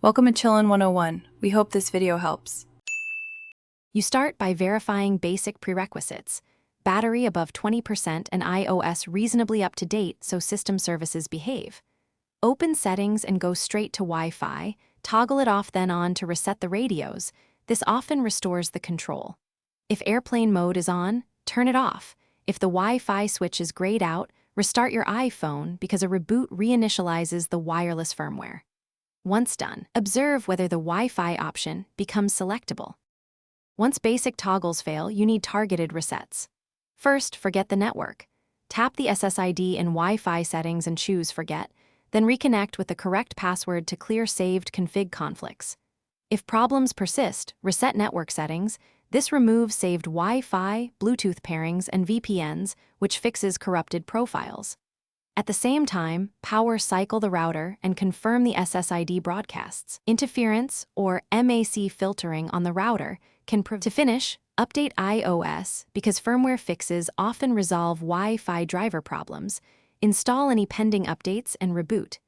Welcome to Chillin' 101. We hope this video helps. You start by verifying basic prerequisites: battery above 20% and iOS reasonably up to date so system services behave. Open settings and go straight to Wi-Fi, toggle it off then on to reset the radios. This often restores the control. If airplane mode is on, turn it off. If the Wi-Fi switch is grayed out, restart your iPhone because a reboot reinitializes the wireless firmware. Once done, observe whether the Wi-Fi option becomes selectable. Once basic toggles fail, you need targeted resets. First, forget the network. Tap the SSID in Wi-Fi settings and choose Forget, then reconnect with the correct password to clear saved config conflicts. If problems persist, reset network settings. This removes saved Wi-Fi, Bluetooth pairings, and VPNs, which fixes corrupted profiles. At the same time, power cycle the router and confirm the SSID broadcasts. Interference or MAC filtering on the router can prevent. To finish, update iOS because firmware fixes often resolve Wi-Fi driver problems. Install any pending updates and reboot.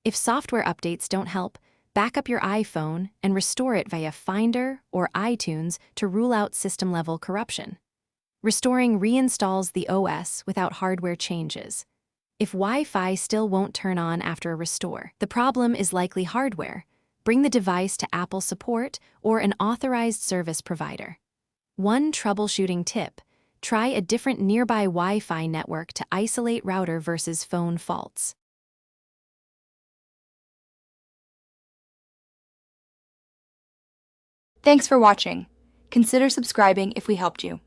If software updates don't help, back up your iPhone and restore it via Finder or iTunes to rule out system-level corruption. Restoring reinstalls the OS without hardware changes. If Wi-Fi still won't turn on after a restore, the problem is likely hardware. Bring the device to Apple support or an authorized service provider. One troubleshooting tip: try a different nearby Wi-Fi network to isolate router versus phone faults. Thanks for watching. Consider subscribing if we helped you.